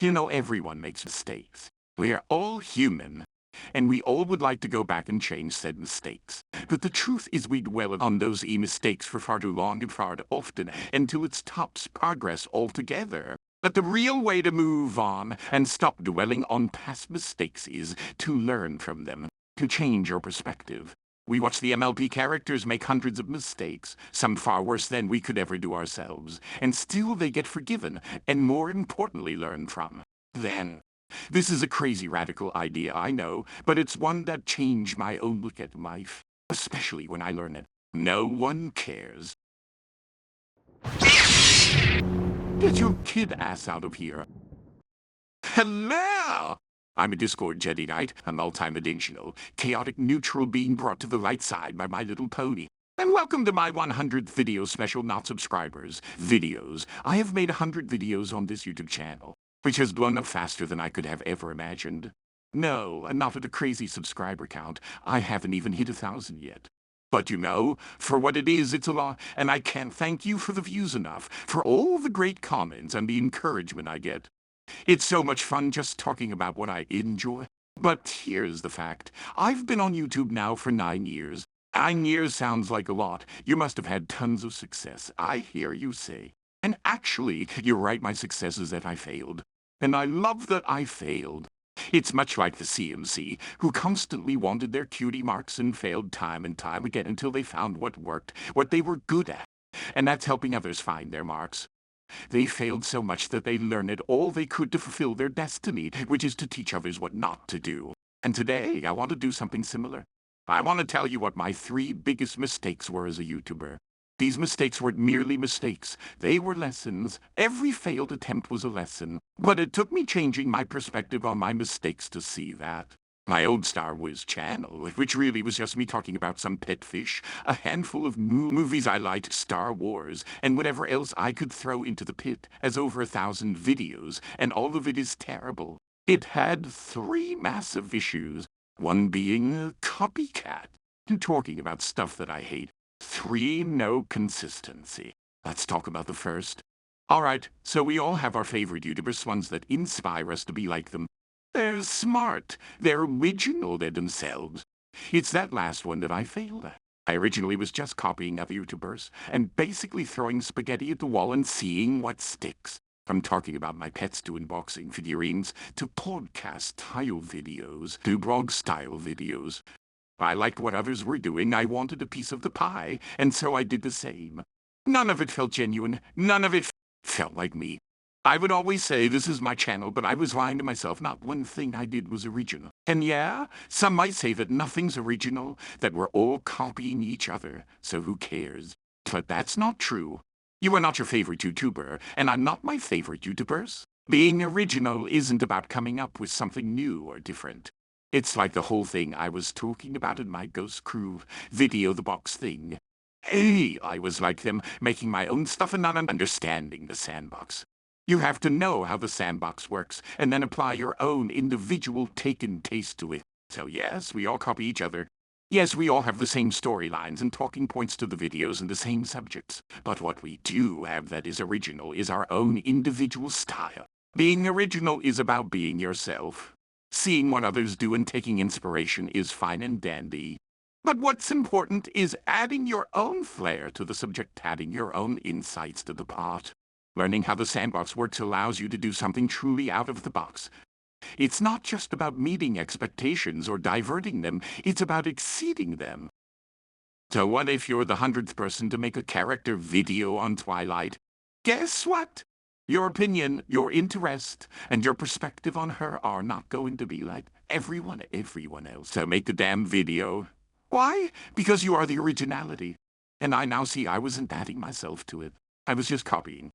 You know, everyone makes mistakes. We're all human, and we all would like to go back and change said mistakes. But the truth is we dwell on those mistakes for far too long and far too often until it stops progress altogether. But the real way to move on and stop dwelling on past mistakes is to learn from them, to change your perspective. We watch the MLP characters make hundreds of mistakes, some far worse than we could ever do ourselves, and still they get forgiven, and more importantly learn from. Then, this is a crazy radical idea, I know, but it's one that changed my own look at life, especially when I learn it. No one cares. Get your kid ass out of here. Hello! I'm a Discord Jedi Knight, a multidimensional, chaotic neutral being brought to the light side by My Little Pony. And welcome to my 100th video special, not subscribers, videos. I have made 100 videos on this YouTube channel, which has blown up faster than I could have ever imagined. No, not at a crazy subscriber count. I haven't even hit 1,000 yet. But you know, for what it is, it's a lot, and I can't thank you for the views enough, for all the great comments and the encouragement I get. It's so much fun just talking about what I enjoy. But here's the fact. I've been on YouTube now for 9 years. 9 years sounds like a lot. You must have had tons of success, I hear you say. And actually, you're right, my success is that I failed. And I love that I failed. It's much like the CMC, who constantly wanted their cutie marks and failed time and time again until they found what worked, what they were good at. And that's helping others find their marks. They failed so much that they learned all they could to fulfill their destiny, which is to teach others what not to do. And today, I want to do something similar. I want to tell you what my 3 biggest mistakes were as a YouTuber. These mistakes weren't merely mistakes. They were lessons. Every failed attempt was a lesson. But it took me changing my perspective on my mistakes to see that. My old Star Wars channel, which really was just me talking about some pet fish, a handful of movies I liked, Star Wars, and whatever else I could throw into the pit, as over 1,000 videos, and all of it is terrible. It had 3 massive issues, one being a copycat, and talking about stuff that I hate. 3, no consistency. Let's talk about the first. Alright, so we all have our favorite YouTubers, ones that inspire us to be like them. They're smart. They're original. They're themselves. It's that last one that I failed at. I originally was just copying other YouTubers and basically throwing spaghetti at the wall and seeing what sticks. From talking about my pets to unboxing figurines to podcast-style videos to blog-style videos. I liked what others were doing. I wanted a piece of the pie, and so I did the same. None of it felt genuine. None of it felt like me. I would always say this is my channel, but I was lying to myself. Not one thing I did was original. And yeah, some might say that nothing's original, that we're all copying each other, so who cares? But that's not true. You are not your favorite YouTuber, and I'm not my favorite YouTubers. Being original isn't about coming up with something new or different. It's like the whole thing I was talking about in my Ghost Crew video, the box thing. Hey, I was like them, making my own stuff and not understanding the sandbox. You have to know how the sandbox works, and then apply your own individual take and taste to it. So yes, we all copy each other. Yes, we all have the same storylines and talking points to the videos and the same subjects. But what we do have that is original is our own individual style. Being original is about being yourself. Seeing what others do and taking inspiration is fine and dandy. But what's important is adding your own flair to the subject, adding your own insights to the part. Learning how the sandbox works allows you to do something truly out of the box. It's not just about meeting expectations or diverting them, it's about exceeding them. So what if you're the 100th person to make a character video on Twilight? Guess what? Your opinion, your interest, and your perspective on her are not going to be like everyone else. So make the damn video. Why? Because you are the originality. And I now see I wasn't adding myself to it. I was just copying.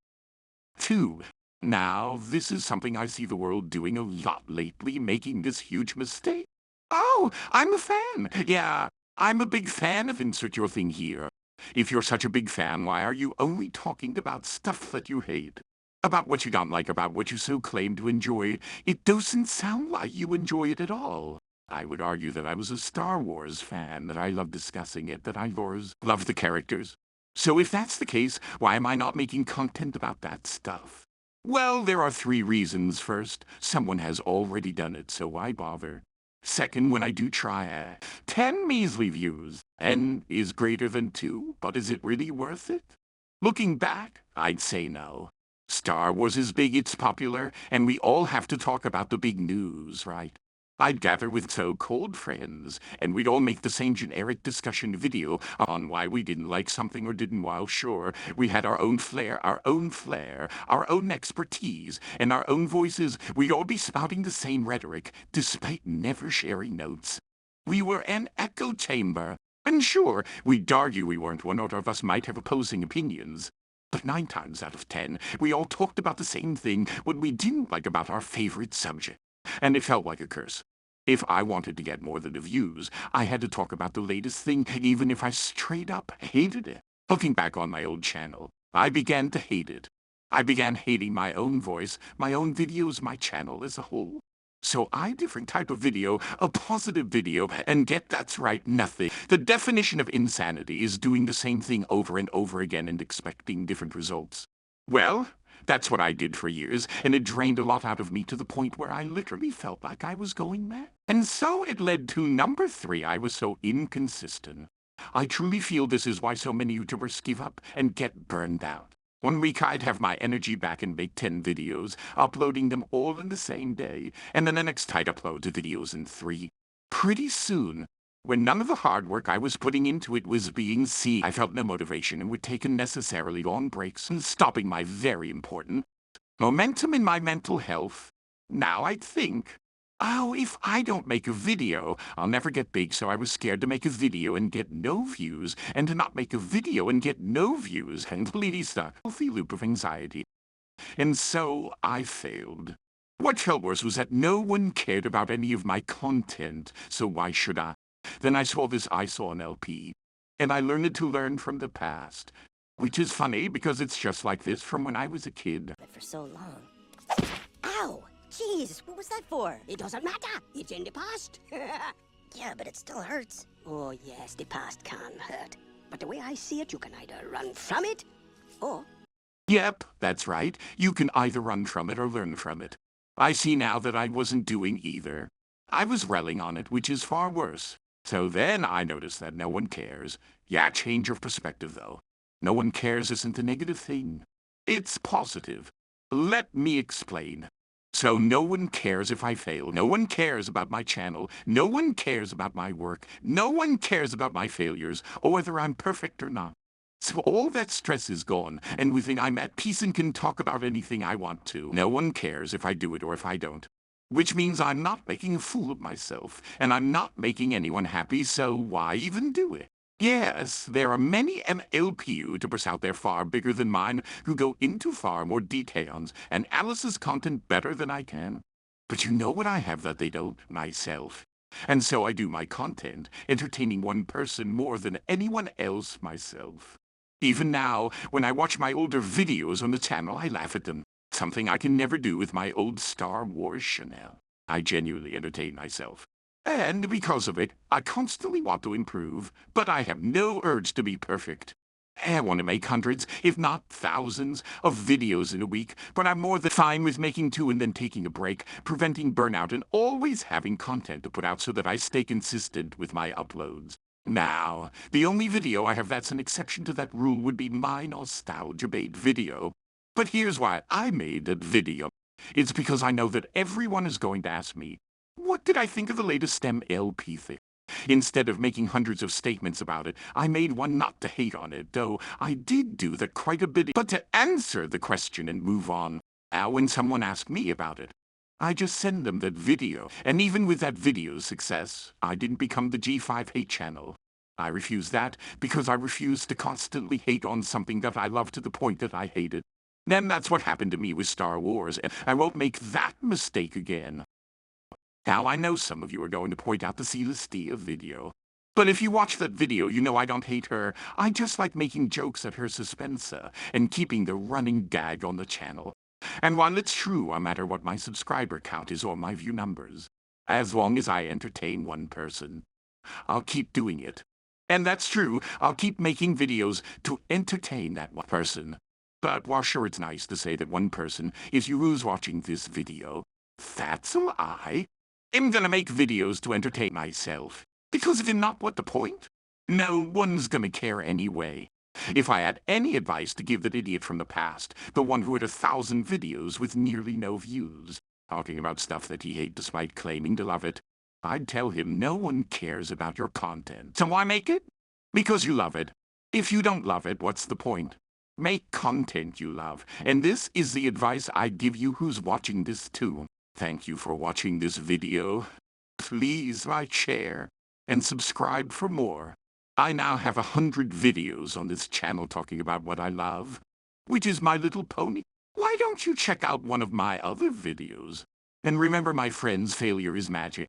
2. Now, this is something I see the world doing a lot lately, making this huge mistake. Oh, I'm a fan. Yeah, I'm a big fan of insert your thing here. If you're such a big fan, why are you only talking about stuff that you hate? About what you don't like, about what you so claim to enjoy? It doesn't sound like you enjoy it at all. I would argue that I was a Star Wars fan, that I love discussing it, that I love the characters. So if that's the case, why am I not making content about that stuff? Well, there are three reasons. First, someone has already done it, so why bother? Second, when I do try 10 measly views. N is greater than 2, but is it really worth it? Looking back, I'd say no. Star Wars is big, it's popular, and we all have to talk about the big news, right? I'd gather with so-called friends, and we'd all make the same generic discussion video on why we didn't like something or didn't, while sure, we had our own flair, our own expertise, and our own voices. We'd all be spouting the same rhetoric, despite never sharing notes. We were an echo chamber. And sure, we'd argue we weren't. One or other of us might have opposing opinions. But 9 times out of 10, we all talked about the same thing, what we didn't like about our favorite subject. And it felt like a curse. If I wanted to get more than the views, I had to talk about the latest thing, even if I straight up hated it. Looking back on my old channel, I began to hate it. I began hating my own voice, my own videos, my channel as a whole. So different type of video, a positive video, and that's right, nothing. The definition of insanity is doing the same thing over and over again and expecting different results. Well, that's what I did for years, and it drained a lot out of me to the point where I literally felt like I was going mad. And so it led to number 3, I was so inconsistent. I truly feel this is why so many YouTubers give up and get burned out. One week I'd have my energy back and make 10 videos, uploading them all in the same day, and then the next I'd upload the videos in 3. Pretty soon, when none of the hard work I was putting into it was being seen, I felt no motivation and would take unnecessarily long breaks and stopping my very important momentum in my mental health. Now I'd think, oh, if I don't make a video, I'll never get big, so I was scared to make a video and get no views, and to not make a video and get no views, and completely stuck. A healthy loop of anxiety. And so I failed. What felt worse was that no one cared about any of my content, so why should I? Then I saw an LP, and I learned to learn from the past. Which is funny, because it's just like this from when I was a kid. But for so long. Ow! Jeez, what was that for? It doesn't matter. It's in the past. Yeah, but it still hurts. Oh, yes, the past can hurt. But the way I see it, you can either run from it, or... Yep, that's right. You can either run from it or learn from it. I see now that I wasn't doing either. I was railing on it, which is far worse. So then I noticed that no one cares. Yeah, change of perspective, though. No one cares isn't a negative thing. It's positive. Let me explain. So no one cares if I fail. No one cares about my channel. No one cares about my work. No one cares about my failures, or whether I'm perfect or not. So all that stress is gone, and within I'm at peace and can talk about anything I want to. No one cares if I do it or if I don't. Which means I'm not making a fool of myself, and I'm not making anyone happy, so why even do it? Yes, there are many MLP YouTubers out there far bigger than mine who go into far more details and analysis content better than I can. But you know what I have that they don't? Myself. And so I do my content, entertaining one person more than anyone else myself. Even now, when I watch my older videos on the channel, I laugh at them. Something I can never do with my old Star Wars Chanel. I genuinely entertain myself. And because of it, I constantly want to improve, but I have no urge to be perfect. I want to make hundreds, if not thousands, of videos in a week, but I'm more than fine with making 2 and then taking a break, preventing burnout, and always having content to put out so that I stay consistent with my uploads. Now, the only video I have that's an exception to that rule would be my nostalgia-bait video. But here's why I made that video. It's because I know that everyone is going to ask me, what did I think of the latest STEM LP thing? Instead of making hundreds of statements about it, I made one not to hate on it, though I did do that quite a bit, but to answer the question and move on. Now, when someone asks me about it, I just send them that video, and even with that video's success, I didn't become the G5 hate channel. I refuse that because I refuse to constantly hate on something that I love to the point that I hate it. Then that's what happened to me with Star Wars, and I won't make that mistake again. Now, I know some of you are going to point out the Celestia video. But if you watch that video, you know I don't hate her. I just like making jokes at her suspensa and keeping the running gag on the channel. And while it's true, no matter what my subscriber count is or my view numbers, as long as I entertain one person, I'll keep doing it. And that's true, I'll keep making videos to entertain that one person. But while sure it's nice to say that one person is you who's watching this video, that's a lie. I'm gonna make videos to entertain myself. Because if not, what the point? No one's gonna care anyway. If I had any advice to give that idiot from the past, the one who had 1,000 videos with nearly no views, talking about stuff that he hates despite claiming to love it, I'd tell him no one cares about your content. So why make it? Because you love it. If you don't love it, what's the point? Make content you love. And this is the advice I give you who's watching this too. Thank you for watching this video. Please like, share, and subscribe for more. I now have 100 videos on this channel talking about what I love, which is My Little Pony. Why don't you check out one of my other videos? And remember, my friends, failure is magic.